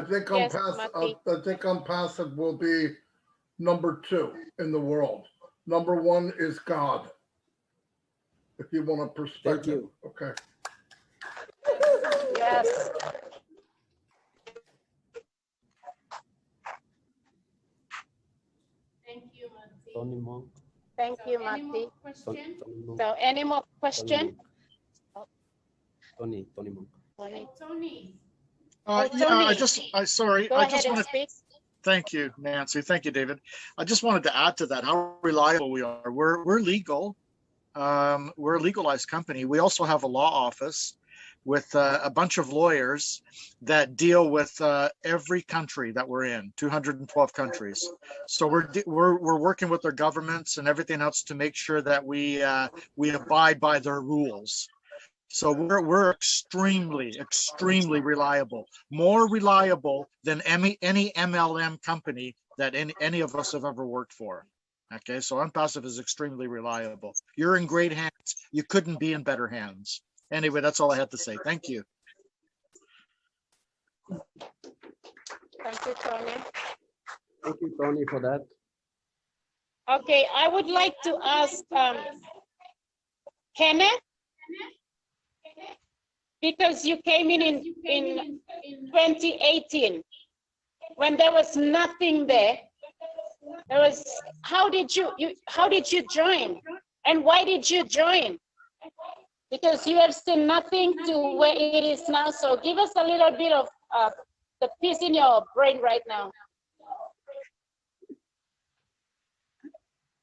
think Yes, I think ONPASSIVE will be number 2 in the world. Number 1 is God. If you want a perspective. Thank you. Okay. Yes. Thank you, Mati. Tony Monk. Thank you, Any Mati. more questions? So any more question? Tony Monk. Tony. Tony. Oh, Yeah, Tony. sorry, Go I ahead just and want to speak. thank you, Nancy. Thank you, David. I just wanted to add to that how reliable we are. We're legal. We're a legalized company. We also have a law office with a bunch of lawyers that deal with every country that we're in, 212 countries. So we're working with their governments and everything else to make sure that we abide by their rules. So we're extremely reliable, more reliable than any MLM company that any of us have ever worked for. Okay, so ONPASSIVE is extremely reliable. You're in great hands. You couldn't be in better hands. Anyway, that's all I had to say. Thank you. Thank you, Tony. Thank you, Tony, for that. Okay, I would like to ask Kenneth, because you came in 2018 when there was nothing there. There was, how did you join, and why did you join? Because you have seen nothing to where it is now. So give us a little bit of the piece in your brain right now.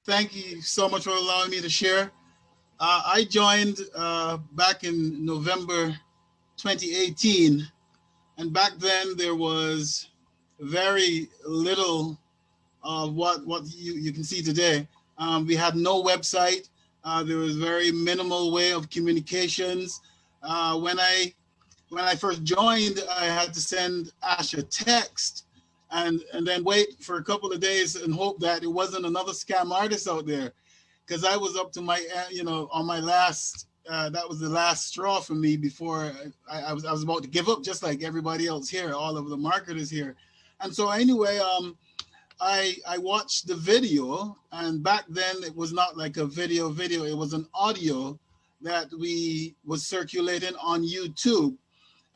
Thank you so much for allowing me to share. I joined back in November 2018, and back then there was very little of what you can see today. We had no website. There was very minimal way of communications. When I first joined, I had to send Ash a text and then wait for a couple of days and hope that it wasn't another scam artist out there, because I was up to my, on my last, that was the last straw for me before I was about to give up, just like everybody else here, all of the marketers here. And so anyway, I watched the video, and back then it was not like a video, it was an audio that was circulating on YouTube.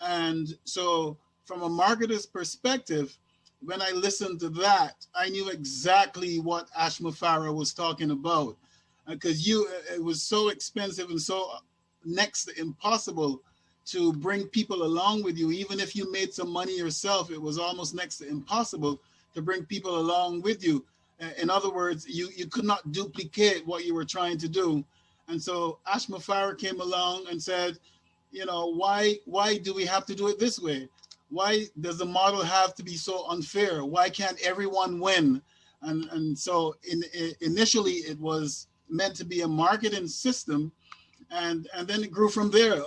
And so from a marketer's perspective, when I listened to that, I knew exactly what Ash Mufareh was talking about, because it was so expensive and so next to impossible to bring people along with you. Even if you made some money yourself, it was almost next to impossible to bring people along with you. In other words, you could not duplicate what you were trying to do. And so Ash Mufareh came along and said, why do we have to do it this way? Why does the model have to be so unfair? Why can't everyone win? And so initially it was meant to be a marketing system, and then it grew from there.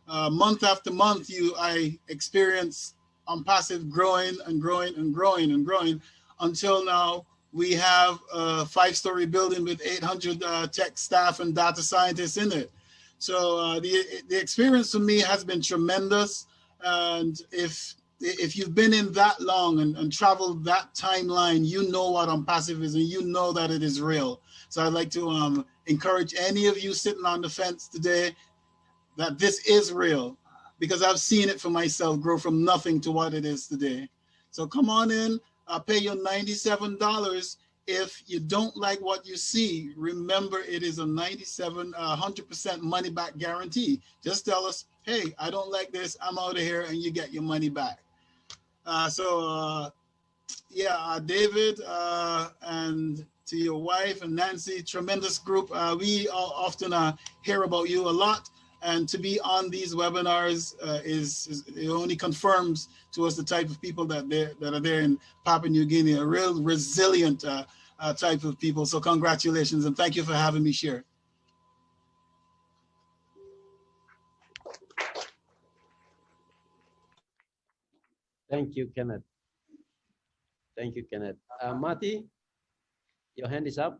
Month after month, I experienced ONPASSIVE growing and growing and growing and growing until now we have a 5-story building with 800 tech staff and data scientists in it. So the experience for me has been tremendous. And if you've been in that long and traveled that timeline, you know what ONPASSIVE is, and you know that it is real. So I'd like to encourage any of you sitting on the fence today that this is real, because I've seen it for myself grow from nothing to what it is today. So come on in, I'll pay you $97. If you don't like what you see, remember it is a 100% money back guarantee. Just tell us, hey, I don't like this, I'm out of here, and you get your money back. David, and to your wife and Nancy, tremendous group. We often hear about you a lot, and to be on these webinars it only confirms to us the type of people that are there in Papua New Guinea, a real resilient type of people. So congratulations, and thank you for having me share. Thank you, Kenneth. Thank you, Kenneth. Mati, your hand is up.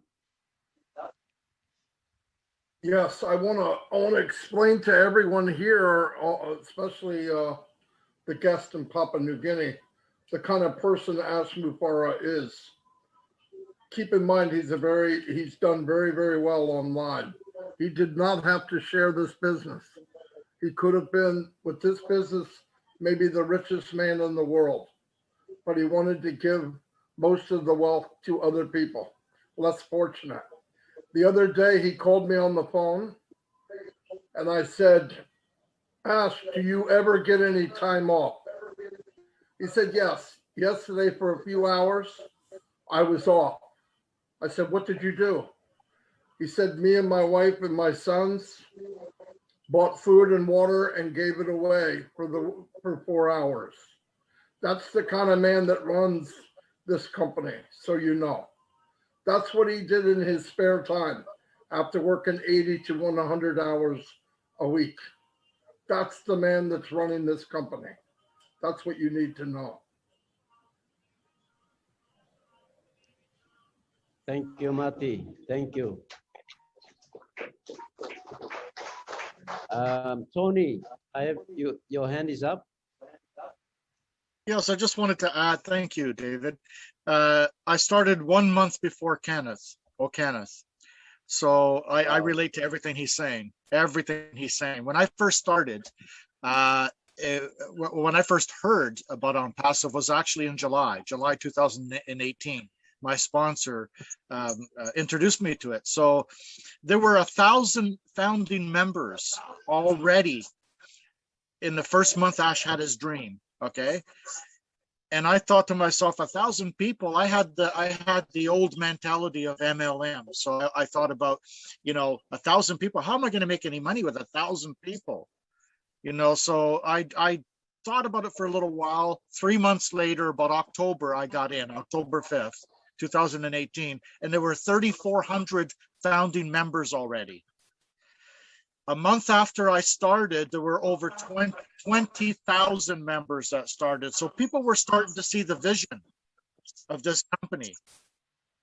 Yes, I want to explain to everyone here, especially the guest in Papua New Guinea, the kind of person Ash Mufareh is. Keep in mind, he's done very, very well online. He did not have to share this business. He could have been, with this business, maybe the richest man in the world, but he wanted to give most of the wealth to other people, less fortunate. The other day, he called me on the phone, and I said, Ash, do you ever get any time off? He said, yes. Yesterday, for a few hours, I was off. I said, what did you do? He said, me and my wife and my sons bought food and water and gave it away for 4 hours. That's the kind of man that runs this company, so you know. That's what he did in his spare time after working 80 to 100 hours a week. That's the man that's running this company. That's what you need to know. Thank you, Mati. Thank you. Tony, I have you. Your hand is up. Yes, I just wanted to add, thank you, David. I started 1 month before Kenneth. So I relate to everything he's saying, When I first started, when I first heard about OnPassive was actually in July 2018. My sponsor introduced me to it. So there were 1,000 founding members already in the first month Ash had his dream. Okay. And I thought to myself, 1,000 people, I had the old mentality of MLM. So I thought about, 1,000 people, how am I going to make any money with 1,000 people? So I thought about it for a little while. 3 months later, about October, I got in, October 5th, 2018, and there were 3,400 founding members already. A month after I started, there were over 20,000 members that started. So people were starting to see the vision of this company,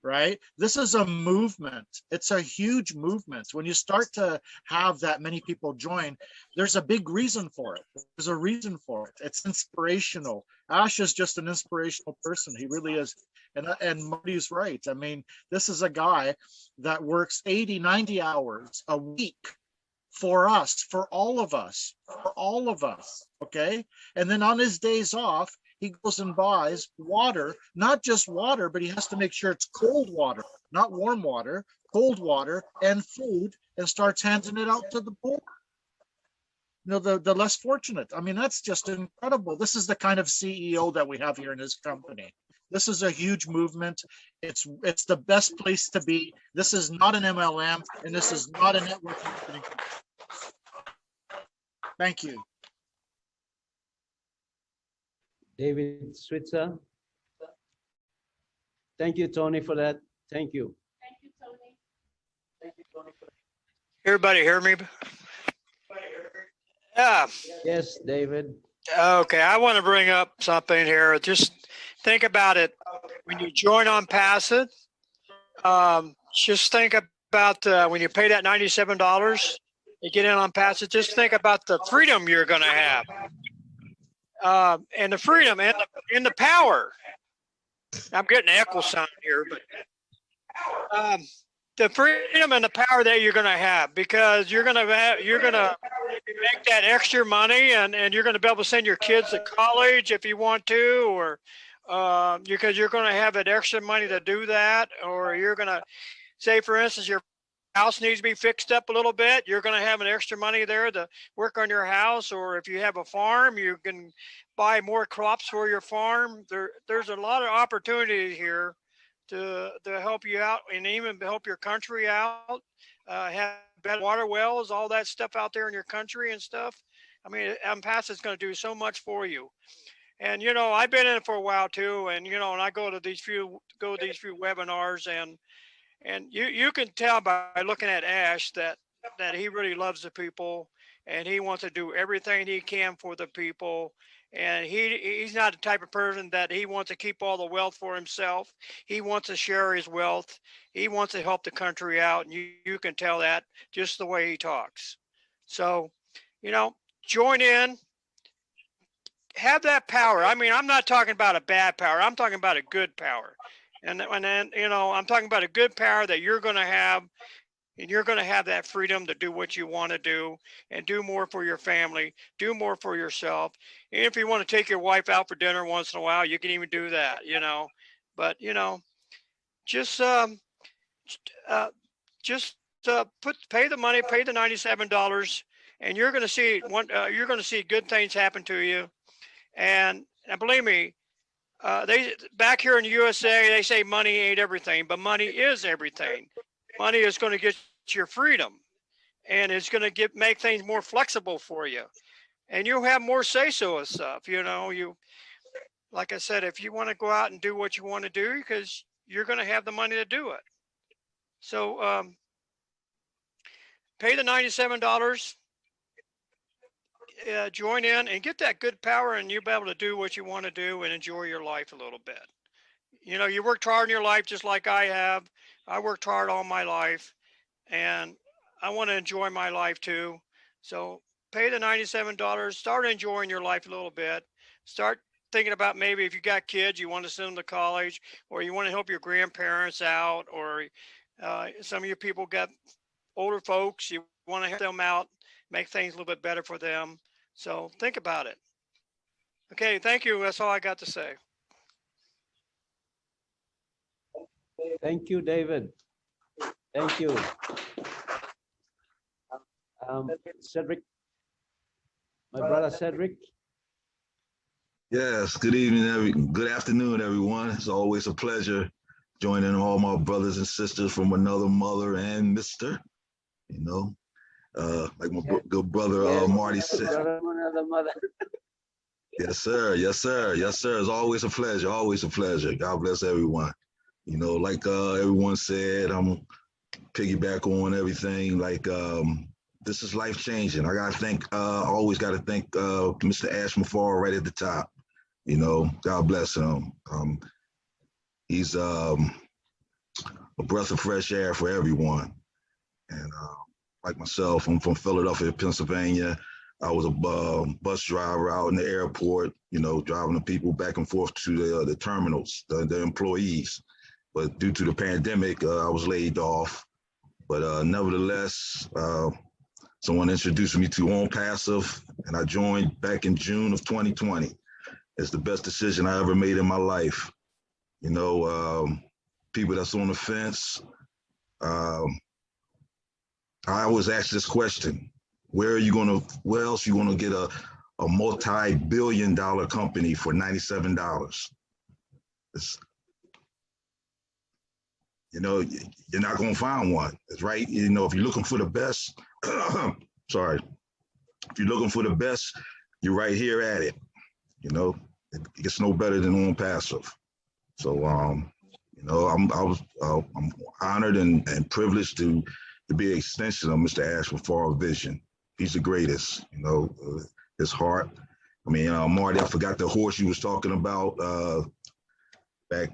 right? This is a movement. It's a huge movement. When you start to have that many people join, there's a big reason for it. There's a reason for it. It's inspirational. Ash is just an inspirational person. He really is. And Marty's right. I mean, this is a guy that works 80, 90 hours a week for us, for all of us, okay? And then on his days off, he goes and buys water, not just water, but he has to make sure it's cold water, not warm water, cold water and food, and starts handing it out to the poor. The less fortunate. I mean, that's just incredible. This is the kind of CEO that we have here in this company. This is a huge movement. It's the best place to be. This is not an MLM, and this is not a network marketing. Thank you. David Switzer. Thank you, Tony, for that. Thank you. Thank you, Tony. Thank you, Tony. Everybody hear me? Yeah. Yes, David. Okay, I want to bring up something here. Just think about it. When you join OnPassive, just think about when you pay that $97, you get in OnPassive, just think about the freedom you're going to have. And the freedom and the power. I'm getting an echo sound here, but the freedom and the power that you're going to have, because you're going to make that extra money, and you're going to be able to send your kids to college if you want to, or because you're going to have that extra money to do that, or you're going to say, for instance, your house needs to be fixed up a little bit. You're going to have an extra money there to work on your house, or if you have a farm, you can buy more crops for your farm. There's a lot of opportunity here to help you out, and even help your country out, have better water wells, all that stuff out there in your country and stuff. I mean, OnPassive is going to do so much for you. And, I've been in it for a while too. And, and I go to these few webinars, and you can tell by looking at Ash that he really loves the people, and he wants to do everything he can for the people. And he's not the type of person that he wants to keep all the wealth for himself. He wants to share his wealth. He wants to help the country out. And you can tell that just the way he talks. So, join in, have that power. I mean, I'm not talking about a bad power. I'm talking about a good power. And then, you know, I'm talking about a good power that you're going to have, and you're going to have that freedom to do what you want to do and do more for your family, do more for yourself. And if you want to take your wife out for dinner once in a while, you can even do that, you know. But, you know, just pay the money, pay the $97, and you're going to see you're going to see good things happen to you. And believe me, they back here in the USA, they say money ain't everything, but money is everything. Money is going to get your freedom, and it's going to make things more flexible for you, and you'll have more say-so of stuff. You know, like I said, if you want to go out and do what you want to do, because you're going to have the money to do it. So pay the $97, join in and get that good power, and you'll be able to do what you want to do and enjoy your life a little bit. You know, you worked hard in your life just like I have. I worked hard all my life, and I want to enjoy my life too. So pay the $97, start enjoying your life a little bit. Start thinking about maybe if you got kids, you want to send them to college, or you want to help your grandparents out, or some of you people got older folks, you want to help them out, make things a little bit better for them. So think about it. Okay, thank you. That's all I got to say. Thank you, David. Thank you. Cedric, my brother Cedric. Yes, good evening, good afternoon, everyone. It's always a pleasure joining all my brothers and sisters from another mother and Mr. You know, like my good brother Marty said. Another mother. Yes, sir. Yes, sir. Yes, sir. It's always a pleasure. Always a pleasure. God bless everyone. You know, like everyone said, I'm piggyback on everything. Like this is life changing. I gotta thank. Always gotta thank Mr. Ash Mufareh right at the top. You know, God bless him. He's a breath of fresh air for everyone. And like myself, I'm from Philadelphia, Pennsylvania. I was a bus driver out in the airport, you know, driving the people back and forth to the terminals, the employees. But due to the pandemic, I was laid off. But nevertheless, someone introduced me to OnPassive, and I joined back in June of 2020. It's the best decision I ever made in my life. You know, people that's on the fence, I always ask this question: where else are you gonna get a multi-billion-dollar company for $97? You know, you're not gonna find one. It's right. You know, if you're looking for the best, sorry, if you're looking for the best, you're right here at it. You know, it gets no better than OnPassive. So, you know, I'm honored and privileged to be an extension of Mr. Ash Mufareh's vision. He's the greatest. You know, his heart. I mean, Marty, I forgot the horse you was talking about back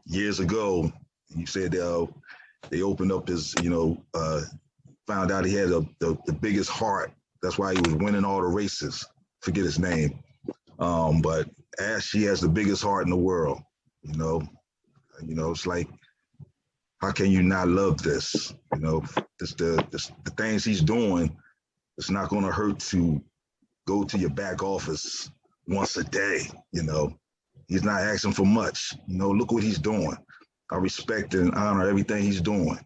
years ago. You said they opened up his, you know, found out he had the biggest heart. That's why he was winning all the races. Forget his name. But Ash, he has the biggest heart in the world. You know, it's like, how can you not love this? You know, the things he's doing, it's not going to hurt to go to your back office once a day. You know, he's not asking for much. You know, look what he's doing. I respect and honor everything he's doing.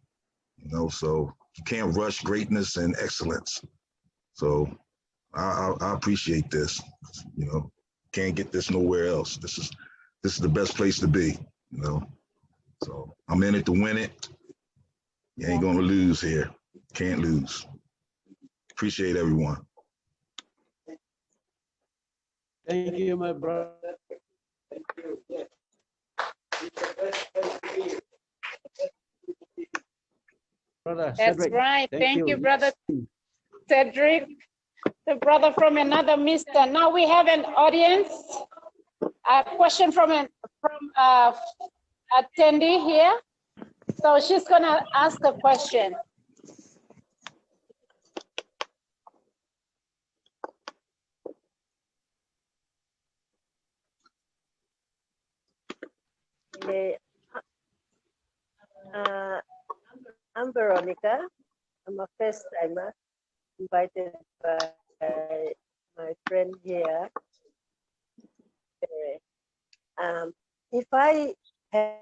You know, so you can't rush greatness and excellence. So I appreciate this. You know, can't get this nowhere else. This is the best place to be. You know, so I'm in it to win it. You ain't gonna lose here. Can't lose. Appreciate everyone. Thank you, my brother. Brother That's Cedric, right. Thank you, brother Yes. Cedric, the brother from another mister. Now we have an audience. A question from attendee here. So she's gonna ask a question. Okay. I'm Veronica. I'm a first timer invited by my friend here. If I have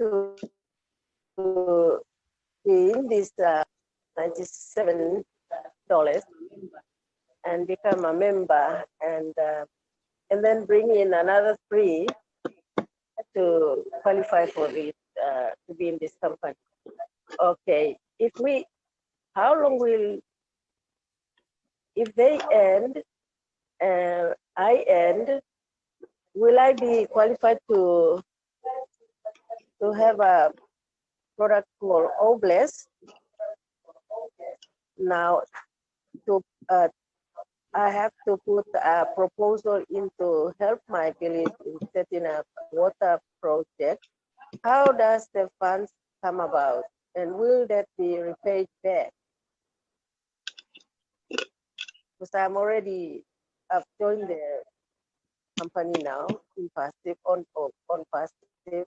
to be in this $97 and become a member and then bring in another 3 to qualify for this to be in this company. Okay, how long will, if they end, I end, will I be qualified to have a product called Obless? Now, I have to put a proposal in to help my village in setting up a water project. How does the funds come about, and will that be repaid back? Because I've joined the company now, ONPASSIVE, ONPASSIVE,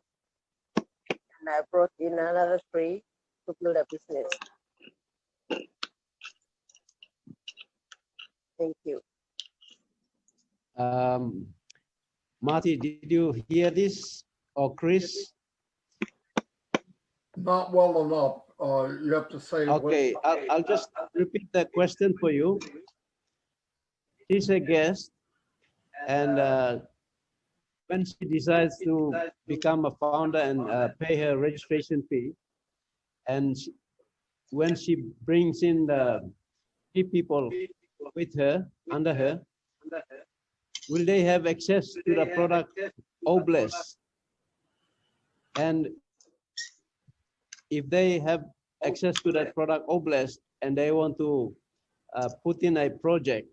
and I brought in another 3 to build a business. Thank you. Marty, did you hear this? Or Chris? Not well enough. You have to say. Okay, I'll just repeat the question for you. She's a guest, and when she decides to become a founder and pay her registration fee, and when she brings in the 3 people with her, under her, will they have access to the product Obless? And if they have access to that product Obless and they want to put in a project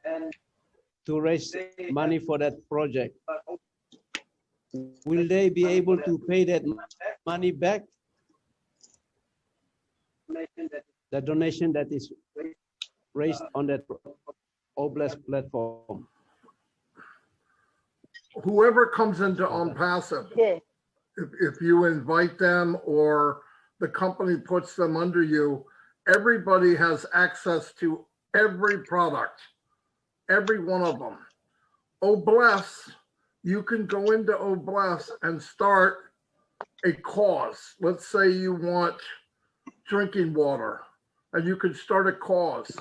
and to raise money for that project, will they be able to pay that money back? The donation that is raised on that Obless platform. Whoever comes into ONPASSIVE, Yeah. if you invite them or the company puts them under you, everybody has access to every product, every one of them. Obless, you can go into Obless and start a cause. Let's say you want drinking water, and you can start a cause.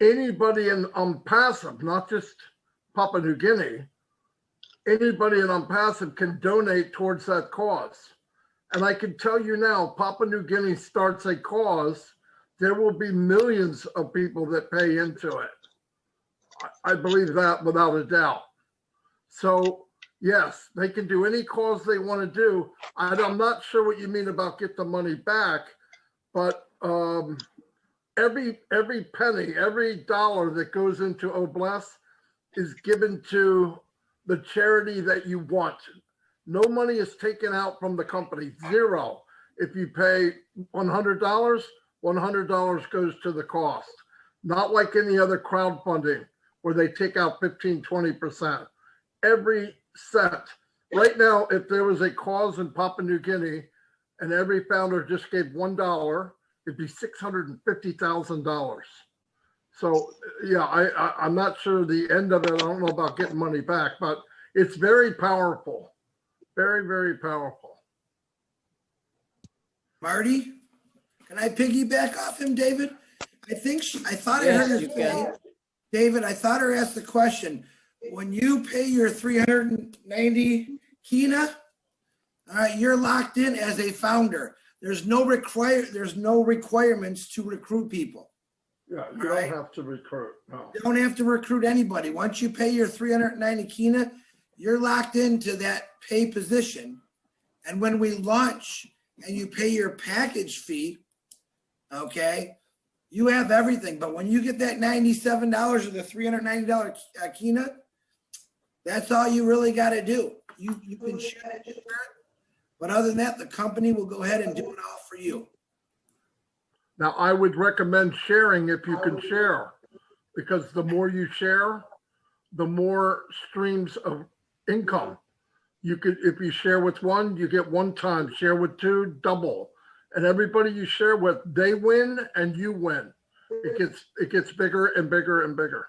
Anybody in ONPASSIVE, not just Papua New Guinea, anybody in ONPASSIVE can donate towards that cause. And I can tell you now, Papua New Guinea starts a cause, there will be millions of people that pay into it. I believe that without a doubt. So yes, they can do any cause they want to do. I'm not sure what you mean about get the money back, but every penny, every dollar that goes into Obless is given to the charity that you want. No money is taken out from the company, 0. If you pay $100, $100 goes to the cost. Not like any other crowdfunding where they take out 15, 20%. Every cent. Right now, if there was a cause in Papua New Guinea and every founder just gave $1, it'd be $650,000. So yeah, I'm not sure the end of it. I don't know about getting money back, but it's very powerful. Very, very powerful. Marty, can I piggyback off him, David? I thought I Yes, heard you her can. say, David, I thought her asked the question, when you pay your 390 kina, all right, you're locked in as a founder. There's no requirements to recruit people. Yeah, you don't have to recruit. No. You don't have to recruit anybody. Once you pay your 390 kina, you're locked into that pay position. And when we launch and you pay your package fee, okay, you have everything. But when you get that $97 or the $390 kina, that's all you really got to do. You can share it, but other than that, the company will go ahead and do it all for you. Now, I would recommend sharing if you can share, because the more you share, the more streams of income. You could, if you share with one, you get one time, share with two, double. And everybody you share with, they win and you win. It gets bigger and bigger and bigger.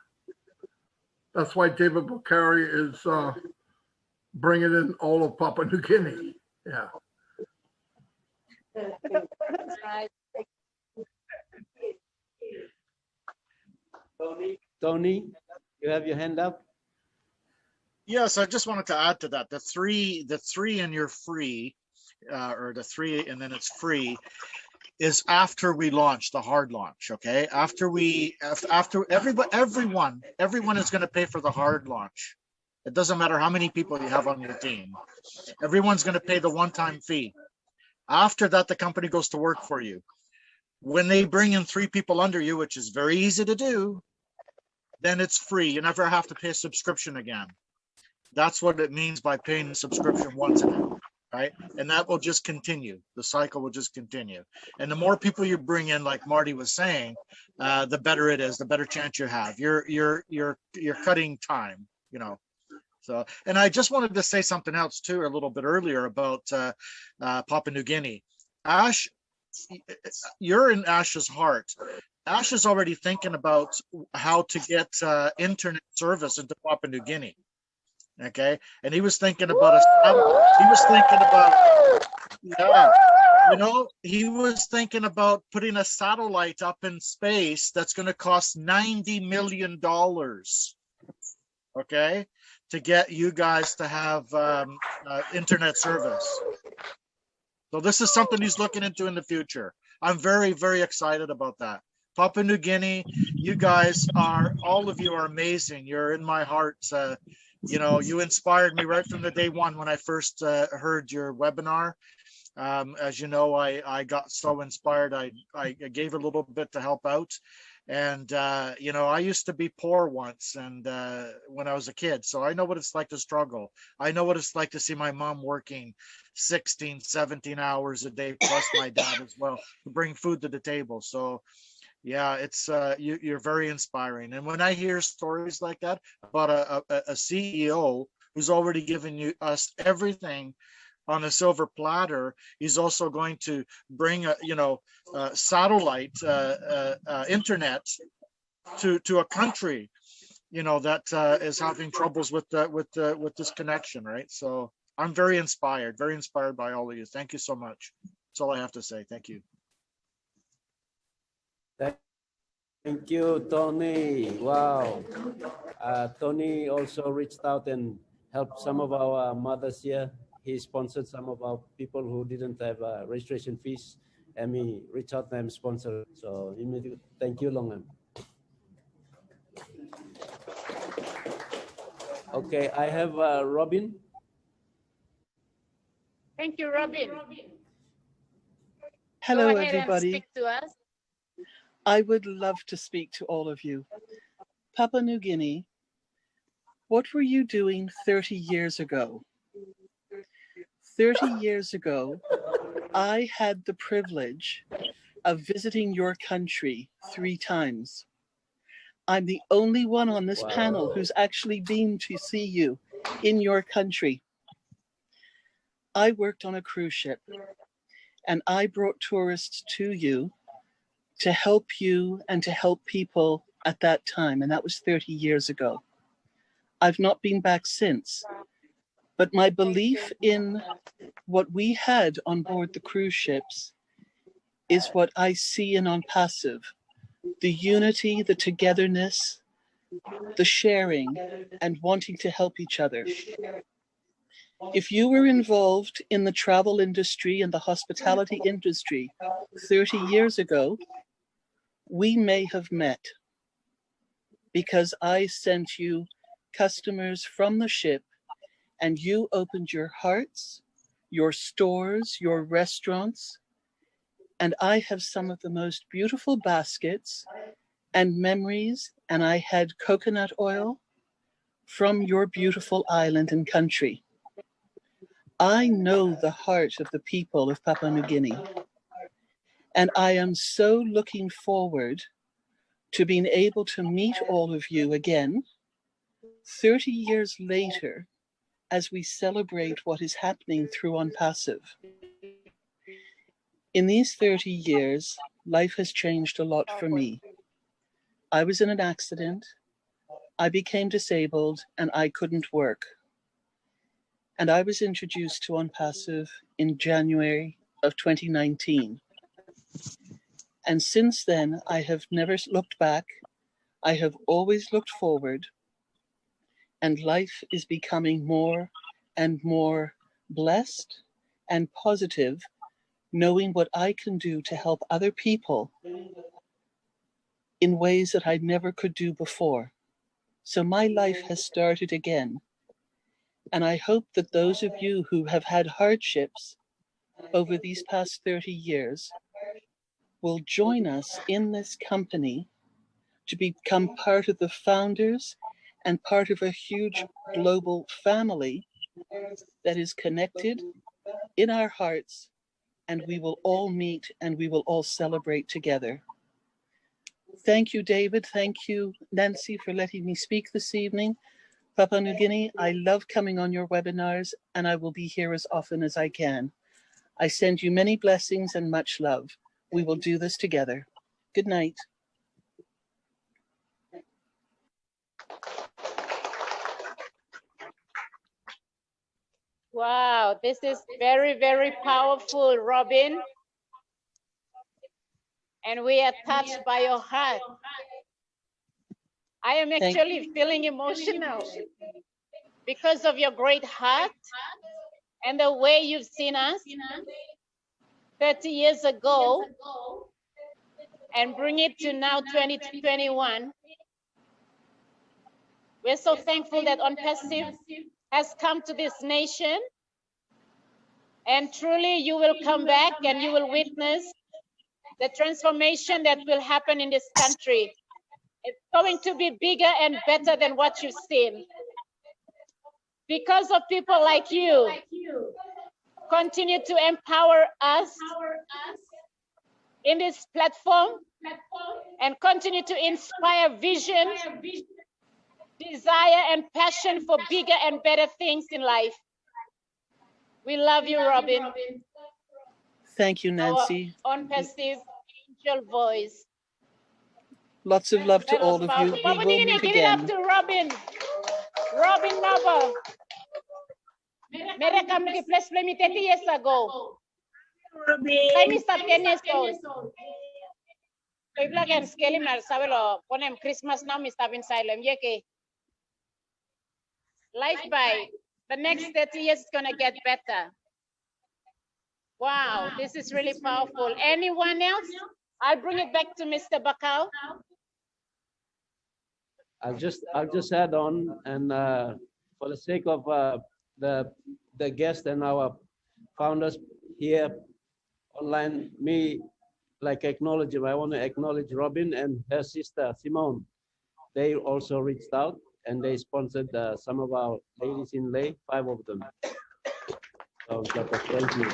That's why David Bukhari is bringing in all of Papua New Guinea. Yeah. That's right. Tony, you have your hand up? Yes, I just wanted to add to that. The three and you're free, or the three and then it's free, is after we launch the hard launch. Okay, after everyone is going to pay for the hard launch. It doesn't matter how many people you have on your team. Everyone's going to pay the one-time fee. After that, the company goes to work for you. When they bring in 3 people under you, which is very easy to do, then it's free. You never have to pay a subscription again. That's what it means by paying the subscription once again, right? And that will just continue. The cycle will just continue. And the more people you bring in, like Marty was saying, the better it is, the better chance you have. You're cutting time, you know. So, and I just wanted to say something else too, a little bit earlier about Papua New Guinea. Ash, you're in Ash's heart. Ash is already thinking about how to get internet service into Papua New Guinea. Okay, and he was thinking about he was thinking about putting a satellite up in space that's going to cost $90 million. Okay, to get you guys to have internet service. So this is something he's looking into in the future. I'm very, very excited about that. Papua New Guinea, you guys are, all of you are amazing. You're in my heart. You know, you inspired me right from the day one when I first heard your webinar. As you know, I got so inspired. I gave a little bit to help out. And, you know, I used to be poor once and when I was a kid. So I know what it's like to struggle. I know what it's like to see my mom working 16, 17 hours a day, plus my dad as well, to bring food to the table. So yeah, it's you're very inspiring. And when I hear stories like that about a CEO who's already given us everything on a silver platter, he's also going to bring a satellite internet to a country, you know, that is having troubles with this connection, right? So I'm very inspired by all of you. Thank you so much. That's all I have to say. Thank you. Thank you, Tony. Wow. Tony also reached out and helped some of our mothers here. He sponsored some of our people who didn't have registration fees, and we reached out to them, sponsor. So thank you, Longan. Okay, I have Robin. Thank you, Robin. Hello, Go ahead everybody. and speak to us. I would love to speak to all of you. Papua New Guinea, what were you doing 30 years ago? 30 years ago, I had the privilege of visiting your country 3 times. I'm the only one on this panel who's actually been to see you in your country. I worked on a cruise ship, and I brought tourists to you to help you and to help people at that time, and that was 30 years ago. I've not been back since, but my belief in what we had on board the cruise ships is what I see in ONPASSIVE: the unity, the togetherness, the sharing, and wanting to help each other. If you were involved in the travel industry and the hospitality industry 30 years ago, we may have met, because I sent you customers from the ship and you opened your hearts, your stores, your restaurants, and I have some of the most beautiful baskets and memories, and I had coconut oil from your beautiful island and country. I know the heart of the people of Papua New Guinea, and I am so looking forward to being able to meet all of you again 30 years later as we celebrate what is happening through OnPassive. In these 30 years, life has changed a lot for me. I was in an accident, I became disabled, and I couldn't work. And I was introduced to OnPassive in January of 2019. And since then, I have never looked back. I have always looked forward. And life is becoming more and more blessed and positive, knowing what I can do to help other people in ways that I never could do before. So my life has started again. And I hope that those of you who have had hardships over these past 30 years will join us in this company to become part of the founders and part of a huge global family that is connected in our hearts, and we will all meet and we will all celebrate together. Thank you, David. Thank you, Nancy, for letting me speak this evening. Papua New Guinea, I love coming on your webinars, and I will be here as often as I can. I send you many blessings and much love. We will do this together. Good night. Wow, this is very, very powerful, Robin. And we are touched by your heart. I am actually feeling emotional because of your great heart and the way you've seen us 30 years ago and bring it to now 2021. We're so thankful that OnPassive has come to this nation, and truly you will come back and you will witness the transformation that will happen in this country. It's going to be bigger and better than what you've seen. Because of people like you, continue to empower us in this platform and continue to inspire vision, desire, and passion for bigger and better things in life. We love you, Robin. Thank you, Nancy. Our OnPassive angel voice. Lots of love to all of you. We will meet Give it up again. to Robin. Robin Nova. Mereka mungkin plus 30 years ago. Kami start 10 years old. Kaya bilang sekali mer sabi lo ponem Christmas now mi start in silent ye ke. Life by the next 30 years is gonna get better. Wow, this is really powerful. Anyone else? I'll bring it back to Mr. Bakau. I'll just add on, and for the sake of the guest and our founders here online, acknowledge him. I want to acknowledge Robin and her sister Simone. They also reached out and they sponsored some of our ladies in lay, 5 of them. So thank you.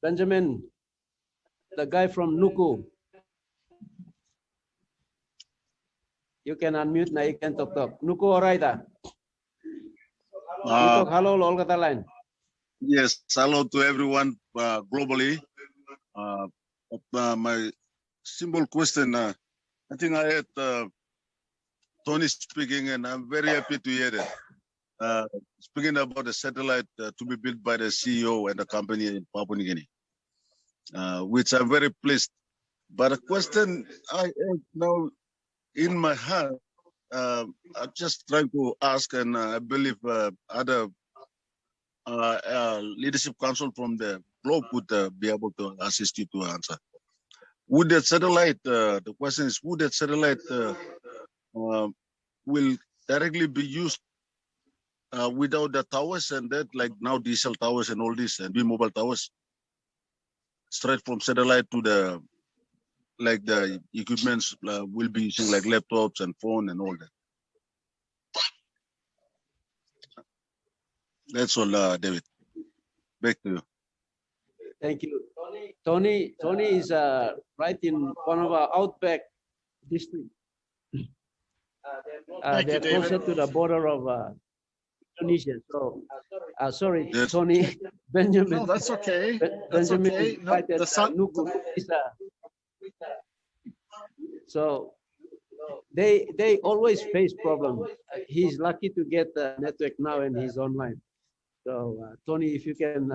Benjamin, the guy from Nuku. You can unmute now, you can talk. Nuku oraita. Hello, all kata lain. Yes, hello to everyone globally. My simple question, I think I had Tony speaking, and I'm very happy to hear that. Speaking about the satellite to be built by the CEO and the company in Papua New Guinea, which I'm very pleased. But a question I have now in my heart, I'm just trying to ask, and I believe other leadership council from the globe would be able to assist you to answer. Would that satellite, the question is, would that satellite will directly be used without the towers and that, like now diesel towers and all this, and be mobile towers, straight from satellite to the, like the equipments will be using like laptops and phone and all that. That's all, David. Back to you. Thank you. Tony is right in one of our outback district. Thank you, They're closer David. to the border of Indonesia. So, sorry, Yes. Tony, Benjamin. No, that's okay. That's Benjamin okay. No, invited the sun. Nuku Isa. So they always face problems. He's lucky to get the network now and he's online. So Tony, if you can.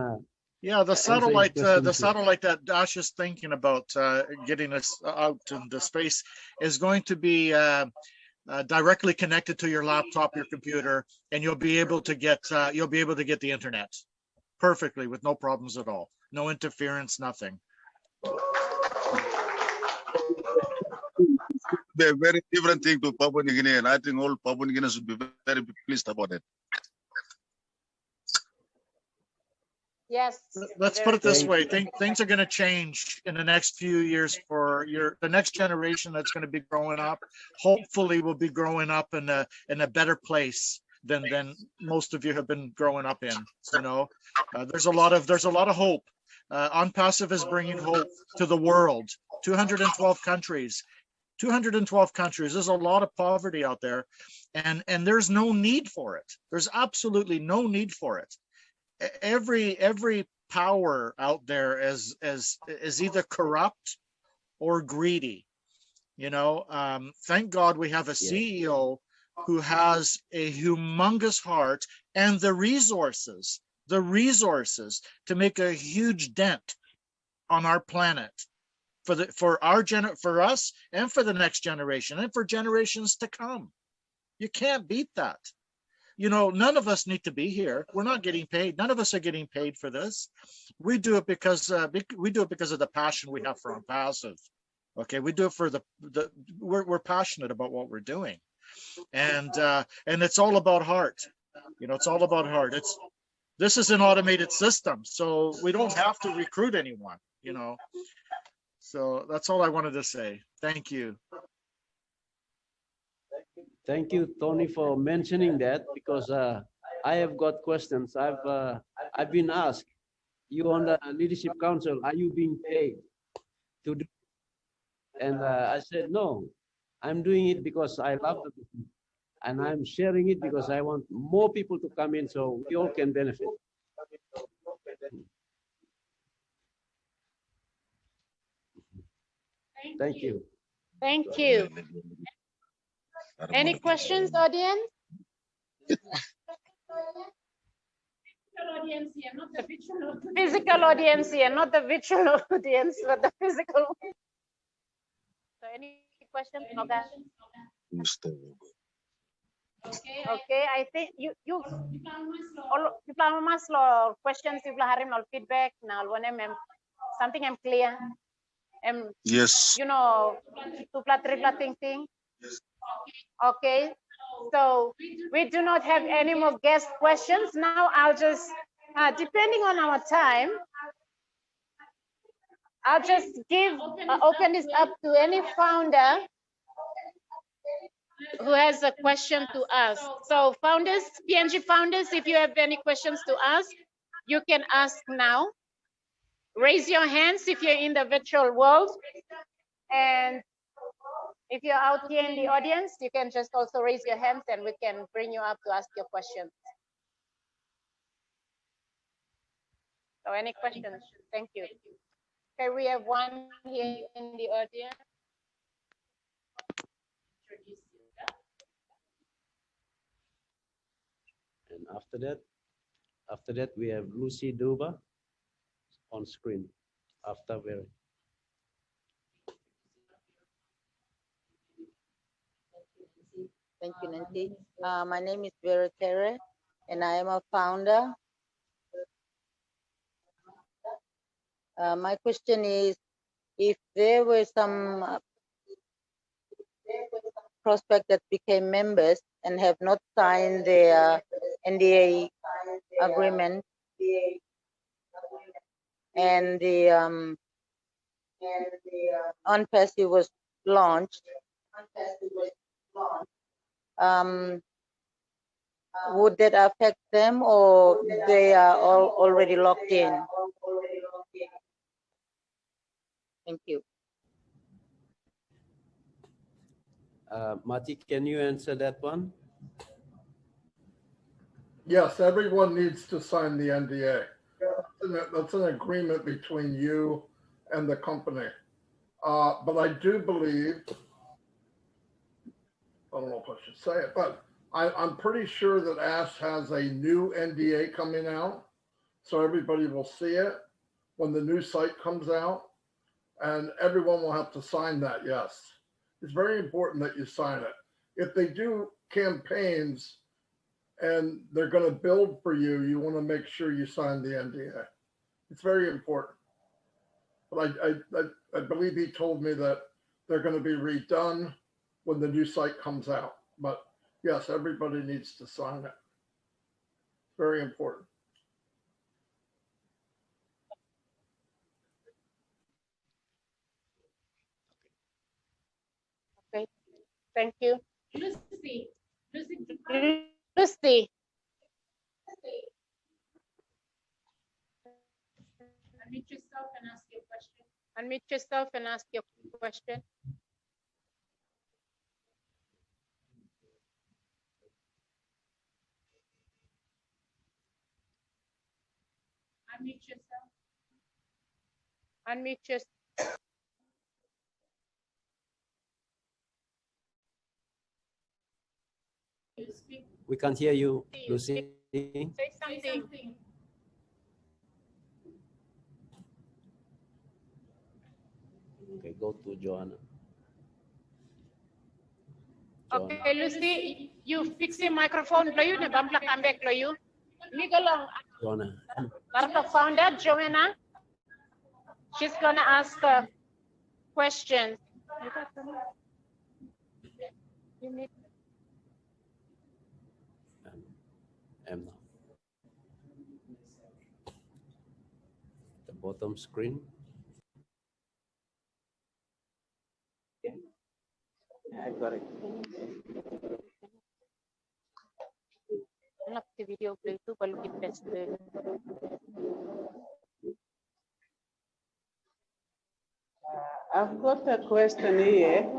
Yeah, the answer his satellite, questions the here. satellite that Dash is thinking about getting us out into space is going to be directly connected to your laptop, your computer, and you'll be able to get the internet perfectly with no problems at all, no interference, nothing. Be a very different thing to Papua New Guinea, and I think all Papua New Guineans would be very pleased about it. Yes. Let's put it this way: things are going to change in the next few years for the next generation that's going to be growing up. Hopefully, will be growing up in a better place than most of you have been growing up in. You know, there's a lot of hope. OnPassive is bringing hope to the world. 212 countries. 212 countries. There's a lot of poverty out there, and there's no need for it. There's absolutely no need for it. Every power out there is either corrupt or greedy. You know, thank God we have a CEO who has a humongous heart and the resources to make a huge dent on our planet for us and for the next generation and for generations to come. You can't beat that. You know, none of us need to be here. We're not getting paid. None of us are getting paid for this. We do it because of the passion we have for OnPassive. Okay, we do it for we're passionate about what we're doing, and it's all about heart. You know, it's all about heart. This is an automated system, so we don't have to recruit anyone. You know, so that's all I wanted to say. Thank you. Thank you, Tony, for mentioning that, because I have got questions. I've been asked, you on the Leadership Council, are you being paid to do? And I said, no, I'm doing it because I love the business, and I'm sharing it because I want more people to come in so we all can benefit. Thank you. Thank you. Any questions, audience? Physical audience here, not the virtual audience, but the physical. So any questions? Okay, I think you mas lo questions you harim no feedback now something I'm clear. Yes. You know, two thing. Okay, so we do not have any more guest questions. Now I'll just, depending on our time, I'll just open this up to any founder who has a question to ask. So founders, PNG founders, if you have any questions to ask, you can ask now. Raise your hands if you're in the virtual world. And if you're out here in the audience, you can just also raise your hands and we can bring you up to ask your questions. So any questions? Thank you. Okay, we have one here in the audience. And after that, we have Lucy Duba on screen after Vera. Thank you, Nancy. My name is Vera Terre, and I am a founder. My question is, if there were some prospects that became members and have not signed their NDA agreement, and the OnPassive was launched, would that affect them, or they are all already locked in? Thank you. Mati, can you answer that one? Yes, everyone needs to sign the NDA. That's an agreement between you and the company. But I do believe, I don't know if I should say it, but I'm pretty sure that Ash has a new NDA coming out. So everybody will see it when the new site comes out, and everyone will have to sign that. Yes, it's very important that you sign it. If they do campaigns and they're going to build for you, you want to make sure you sign the NDA. It's very important. But I believe he told me that they're going to be redone when the new site comes out. But yes, everybody needs to sign it. Very important. Okay, thank you. Lucy. Lucy. Unmute yourself and ask your question. Unmute yourself and ask your question. Unmute yourself. Unmute yourself. We can't hear you, Lucy. Say something. Okay, go to Joanna. Okay, Lucy, you fix your microphone. Lo you ne bambla comeback lo you. Migolong. Joanna. Our founder, Joanna. She's gonna ask questions. You need. Emma. The bottom screen. I got it. Anak the video play tu baru kita test. I've got a question here.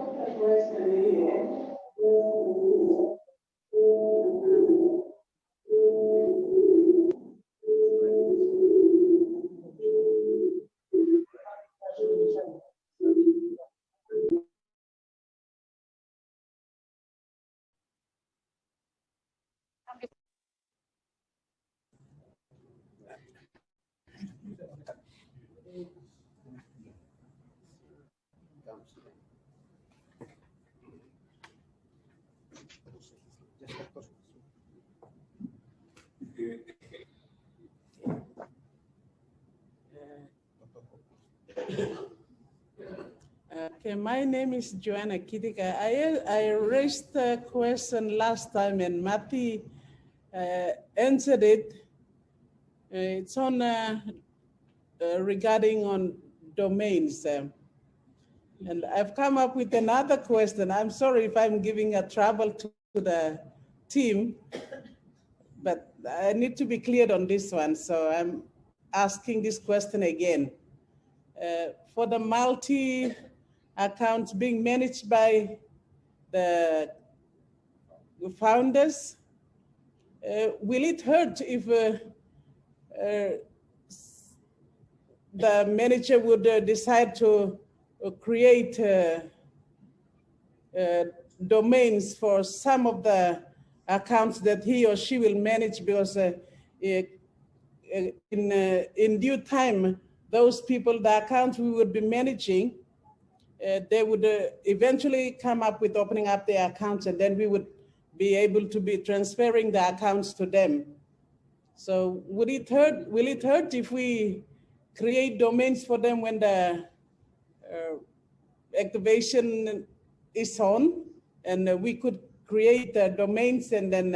Okay, my name is Joanna Kitika. I raised a question last time and Mati answered it. It's on regarding on domains. And I've come up with another question. I'm sorry if I'm giving a trouble to the team, but I need to be cleared on this one. So I'm asking this question again. For the multi accounts being managed by the founders, will it hurt if the manager would decide to create domains for some of the accounts that he or she will manage, because in due time, those people, the accounts we would be managing, they would eventually come up with opening up their accounts, and then we would be able to be transferring the accounts to them. So will it hurt if we create domains for them when the activation is on, and we could create domains and then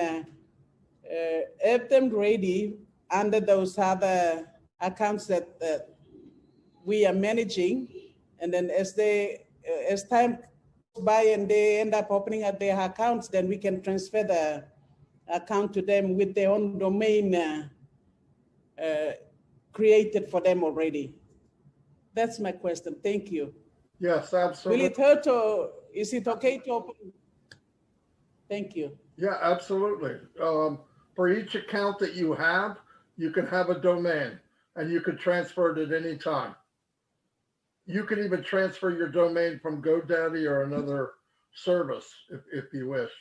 have them ready under those other accounts that we are managing, and then as time goes by and they end up opening up their accounts, then we can transfer the account to them with their own domain created for them already. That's my question. Thank you. Yes, absolutely. Will it hurt, or is it okay to open? Thank you. Yeah, absolutely. For each account that you can have a domain and you can transfer it at any time. You can even transfer your domain from GoDaddy or another service if you wish.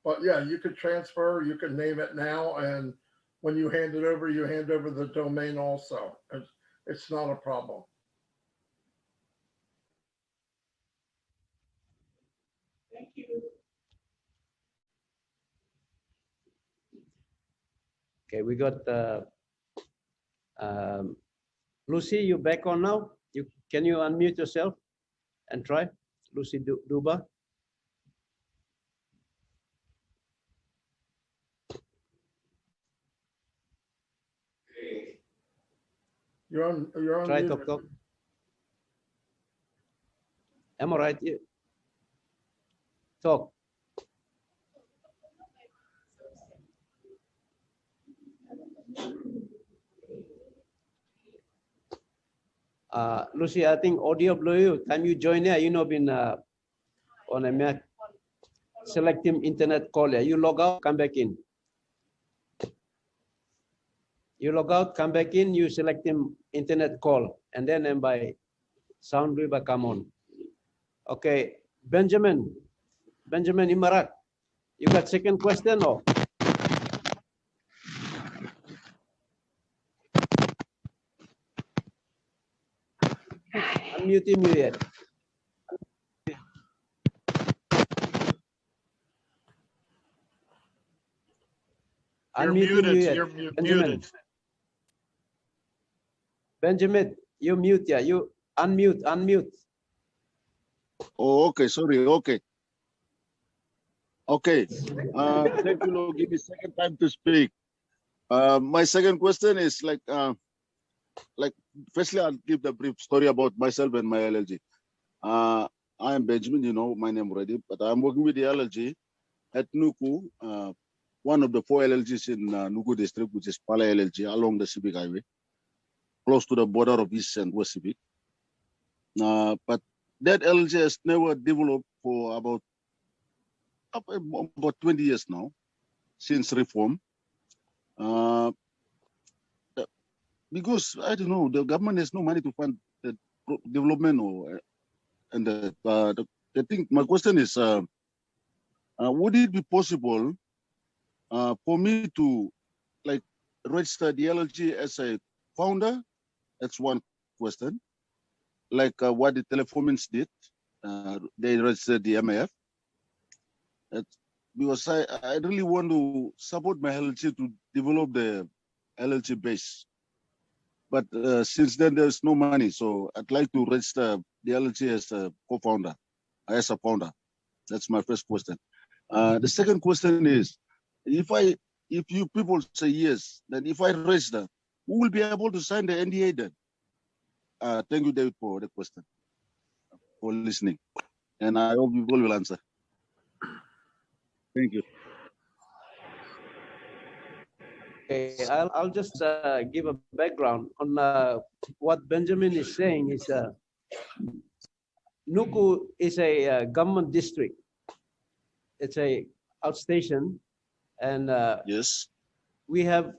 But yeah, you could transfer, you can name it now, and when you hand it over, you hand over the domain also. It's not a problem. Thank you. Okay, we got Lucy, you back on now? Can you unmute yourself and try? Lucy Duba. You're on Try mute. talk. Am I right? Talk. Lucy, I think audio blew you. Time you join here, you know, been on a Mac. Select him internet call here. You log out, come back in. You log out, come back in, you select him internet call, and then by sound river come on. Okay, Benjamin Imarak, you got second question or? Unmute him yet. You're muted. You're muted. Benjamin, you mute, yeah. You unmute. Oh, okay. Sorry. Okay. Okay. Thank you, Lord. Give me second time to speak. My second question is like firstly, I'll give the brief story about myself and my LLG. I am Benjamin, you know my name already, but I'm working with the LLG at Nuku, one of the 4 LLGs in Nuku district, which is Pala LLG, along the Civic Highway, close to the border of East and West Civic. But that LLG has never developed for about 20 years now, since reform. Because I don't know, the government has no money to fund the development I think my question is, would it be possible for me to like register the LLG as a founder? That's one question. Like what the Teleformins did, they registered the MAF. Because I really want to support my LLG to develop the LLG base. But since then, there's no money. So I'd like to register the LLG as a co-founder, as a founder. That's my first question. The second question is, if you people say yes, then if I register, who will be able to sign the NDA then? Thank you, David, for the question, for listening. And I hope you all will answer. Thank you. Okay, I'll just give a background on what Benjamin is saying. Is Nuku is a government district. It's a outstation, and yes, we have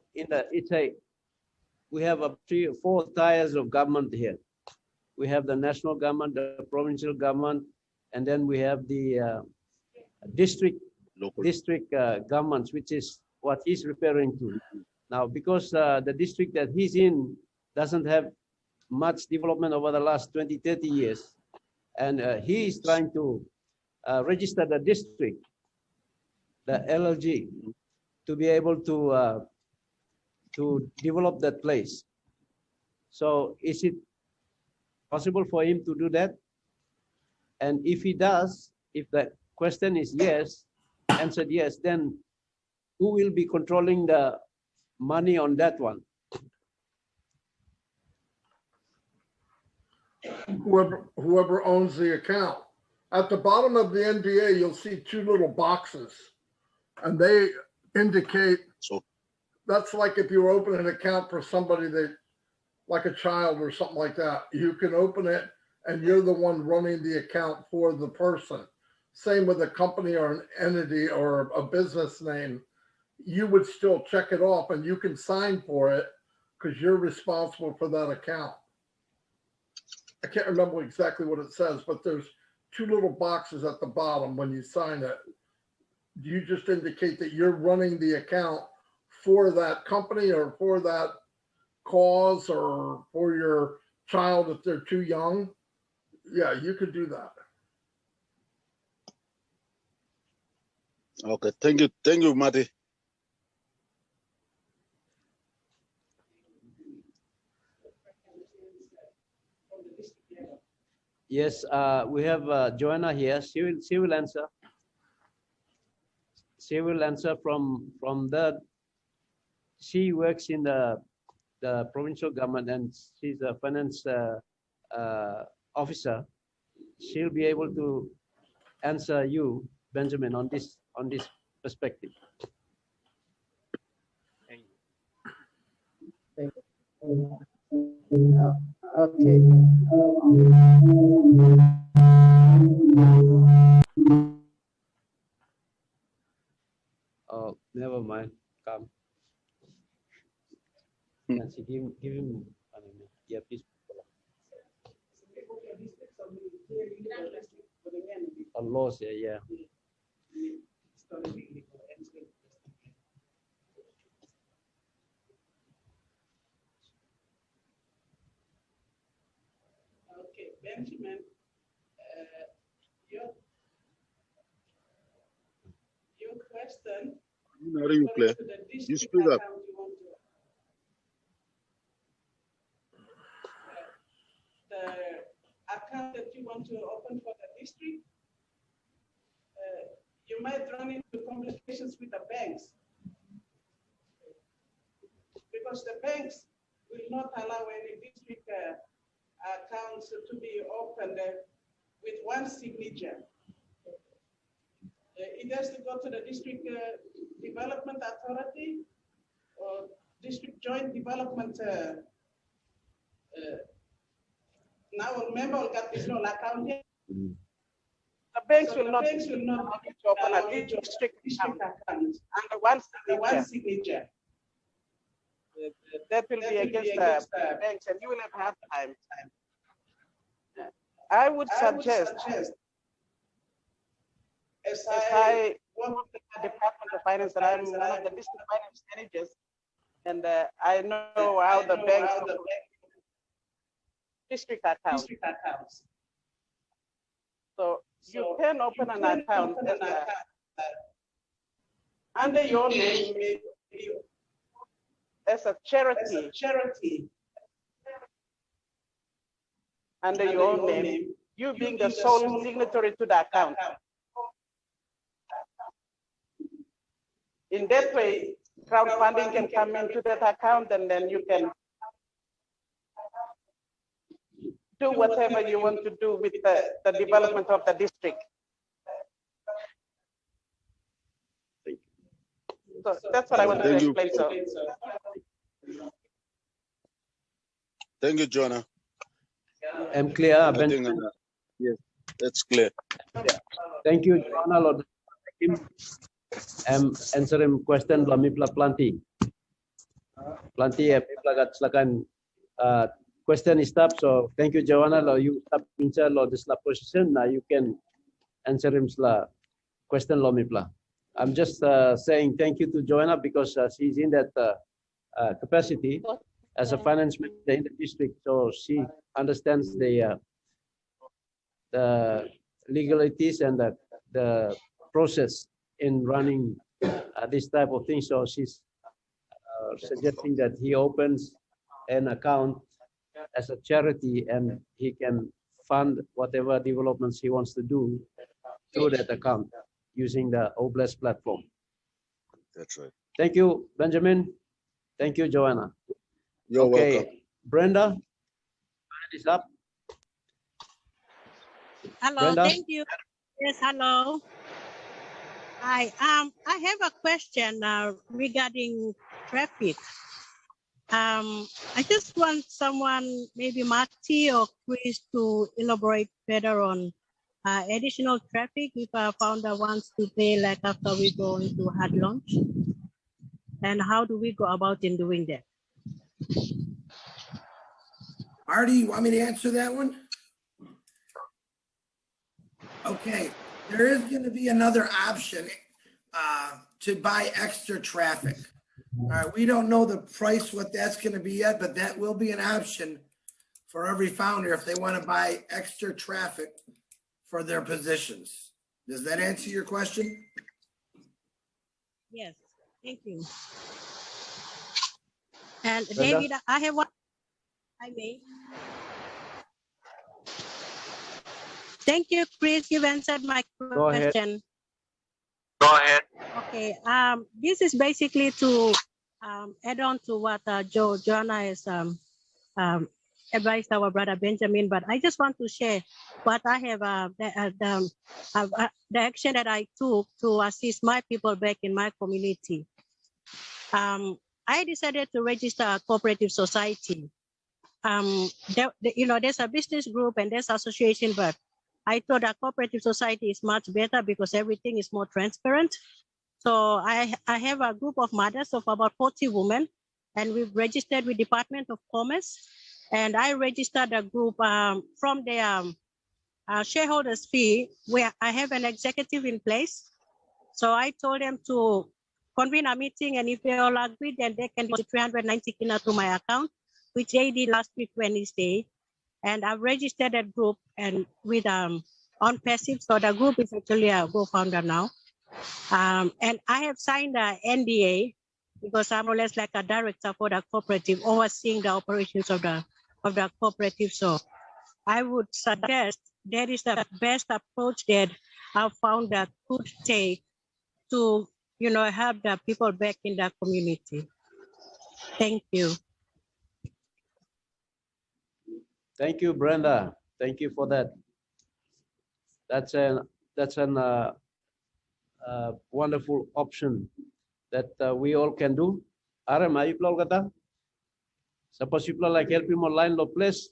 we have 3 or 4 tiers of government here. We have the national government, the provincial government, and then we have the district governments, which is what he's referring to. Now, because the district that he's in doesn't have much development over the last 20, 30 years, and he is trying to register the district, the LLG, to be able to develop that place. So is it possible for him to do that? And if he does, if the question is yes, answered yes, then who will be controlling the money on that one? Whoever owns the account. At the bottom of the NDA, you'll see 2 little boxes, and they indicate, that's like if you open an account for somebody that, like a child or something like that, you can open it and you're the one running the account for the person. same with a company or an entity or a business name, you would still check it off and you can sign for it because you're responsible for that account. I can't remember exactly what it says, but there's two little boxes at the bottom when you sign it. You just indicate that you're running the account for that company or for that cause or for your child if they're too young. Yeah, you could do that. Okay, thank you, Marty. Yes, we have Joanna here. She will answer. She will answer from the. She works in the provincial government and she's a finance officer. She'll be able to answer you, Benjamin, on this perspective. Okay. Oh, never mind. Come. Nancy, give him. Yeah, please. A loss, yeah. Okay, Benjamin, your question. How do you play? You speak up. The account that you want to open for the district, you might run into complications with the banks because the banks will not allow any district accounts to be opened with one signature. It has to go to the district development authority or district joint development. Now remember, capital accounting. The banks will not open a district account under one signature. That will be against the banks, and you will have hard time. I would suggest, as I work with the Department of Finance, and I'm one of the district finance managers, and I know how the banks district accounts. So you can open an account under your name, maybe as a charity. Under your own name, you being the sole signatory to the account. In that way, crowdfunding can come into that account, and then you can do whatever you want to do with the development of the district. So that's what I want to explain. So. Thank you, Jonah. I'm clear, I think, yes, that's clear. Thank you, Jonah. Lord. I'm answering question Lamipla Planti. Planti, silakan. Question is up. So thank you, Joanna. Law you stop pincha law this la position. Now you can answer him la question Lamipla. I'm just saying thank you to Joanna because she's in that capacity as a finance manager in the district. So she understands the legalities and the process in running this type of thing. So she's suggesting that he opens an account as a charity and he can fund whatever developments he wants to do through that account using the Oblast platform. That's right. Thank you, Benjamin. Thank you, Joanna. You're welcome. Brenda, hand is up. Hello, Brenda? Thank you. Yes, hello. Hi, I have a question regarding traffic. I just want someone, maybe Marty or Chris, to elaborate better on additional traffic if a founder wants to pay like after we go into hard launch? And how do we go about in doing that? Marty, you want me to answer that one? Okay, there is going to be another option to buy extra traffic. All right, we don't know the price, what that's going to be yet, but that will be an option for every founder if they want to buy extra traffic for their positions. Does that answer your question? Yes, thank you. And Brenda? David, I have one. I may. Thank you, Chris. You've answered my Go ahead. question. Go ahead. Okay. This is basically to add on to what Joanna has advised our brother Benjamin. But I just want to share what I have the action that I took to assist my people back in my community. I decided to register a cooperative society. There's a business group and there's association, but I thought a cooperative society is much better because everything is more transparent. So I have a group of mothers of about 40 women, and we've registered with Department of Commerce. And I registered a group from the shareholders fee, where I have an executive in place. So I told them to convene a meeting, and if they all agree, then they can deposit 390 kina to my account, which they did last week Wednesday. And I've registered a group and with OnPassive. So the group is actually a co-founder now. And I have signed an NDA because I'm more or less like a director for the cooperative, overseeing the operations of the cooperative. So I would suggest that is the best approach that our founder could take to, help the people back in the community. Thank you. Thank you, Brenda. Thank you for that. That's an wonderful option that we all can do. Are mayu plol kata? Suppose you like help him online lo place.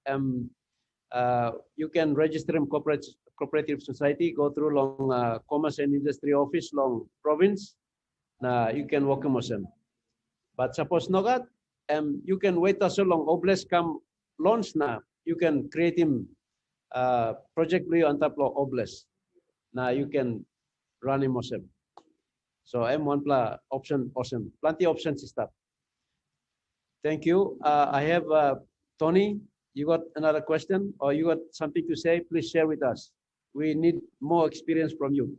You can register in cooperative society. Go through long commerce and industry office long province. Now you can work him. But suppose not, you can wait so long. Obless come launch now. You can create him project on top of Obless. Now you can run him awesome. So M1 option awesome. Plenty options is that. Thank you. I have Tony. You got another question or you got something to say? Please share with us. We need more experience from you.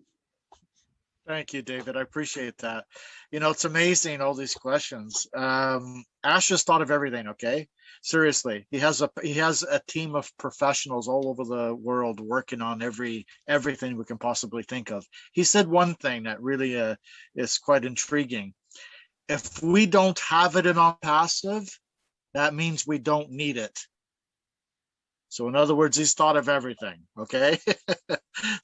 Thank you, David. I appreciate that. It's amazing, all these questions. Ash has thought of everything, okay? Seriously. He has a team of professionals all over the world working on everything we can possibly think of. He said one thing that really is quite intriguing. If we don't have it in OnPassive, that means we don't need it. So in other words, he's thought of everything, okay?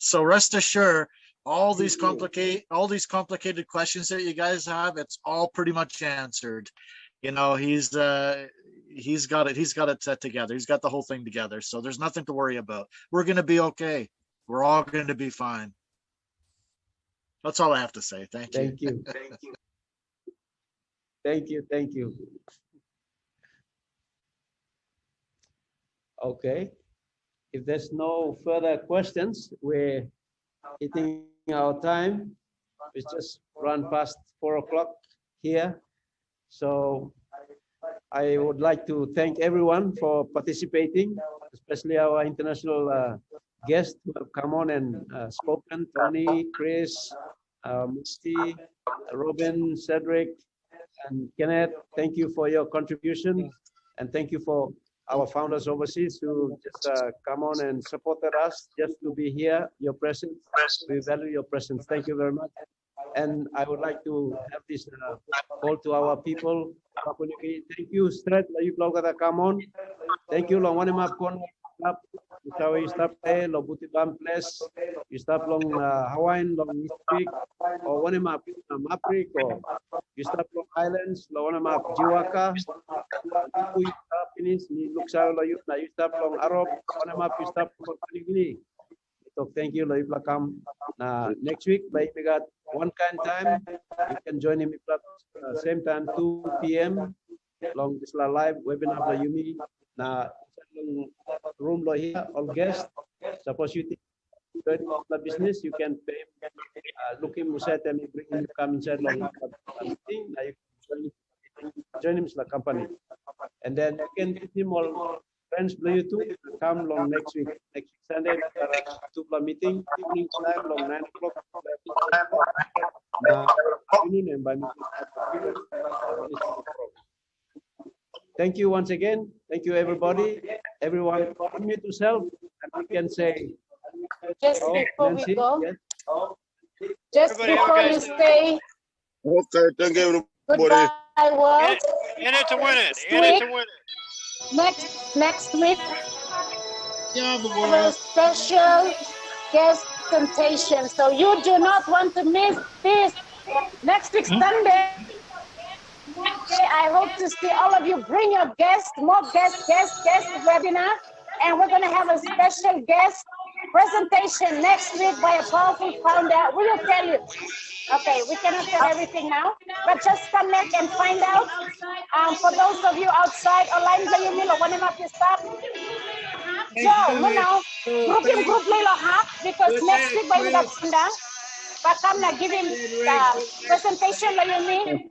So rest assured, all these complicated questions that you guys have, it's all pretty much answered. He's got it set together. He's got the whole thing together. So there's nothing to worry about. We're going to be okay. We're all going to be fine. That's all I have to say. Thank you. Thank you. Thank you. Thank you. Okay. If there's no further questions, we're eating our time. We just run past 4 o'clock here. So I would like to thank everyone for participating, especially our international guests who have come on and spoken, Tony, Chris, Misty, Robin, Cedric, and Kenneth. Thank you for your contribution. And thank you for our founders overseas who just come on and supported us just to be here, your presence. We value your presence. Thank you very much. And I would like to have this call to our people. Thank you, Stret. You come on. Thank you, long one map con. You stop there, long Butibam place. You stop long Hawaiian, long Speak, or one map Maprik, or you stop long Islands, long one map Jiwaka. You stop finish, you look out, you stop long Arab, one map you stop for Panigini. So thank you, Lai Plakam. Next week, Lai we got one kind time. You can join him at same time, 2 p.m. Long this live webinar for Yumi. Now, room lo here, all guests. Suppose you join the business, you can pay. Look him, Musa, tell me, bring him, come inside long meeting. Now you can join him the company. And then you can get him all friends below you too. Come long next week. Next week Sunday, two meeting, evening time, long 9 o'clock. Thank you once again. Thank you, everybody. Everyone, unmute yourself, and we can say. Just before Nancy, we go, yes? just Everybody have a before good you day. say Okay, thank you, everybody. goodbye, world. In it to win it. In it to win it. Next week, Yeah, the we have a world. special guest presentation. So you do not want to miss this. Next week, Sunday, I hope to see all of you. Bring your guests, more guest webinar. And we're going to have a special guest presentation next week by a powerful founder. We will tell you. Okay, we cannot tell everything now, but just connect and find out. For those of you outside, online, you mean, or one of your staff. So, now, group little half, because next week, by the founder, but come now, give him the presentation, you mean.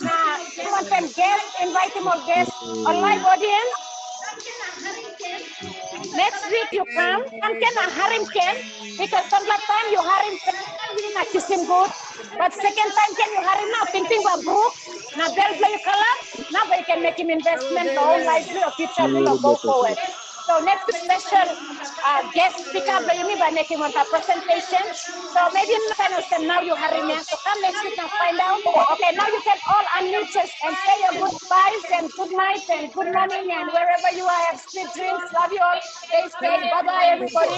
Now, someone can guest, invite him or guest, a live audience. Next week you come, and can harim can, because sometimes time you harim not kissing good, but second time can you harim now thinking about group, now they'll play color, now you can make him investment, the whole life or future will go forward. So next special guest speaker by making one presentation. So maybe now you harim, so come next week and find out. Okay, now you can all unmute and say your goodbyes and good night and good morning and wherever you are, have sweet dreams. Love you all. Stay safe. Bye bye, everybody.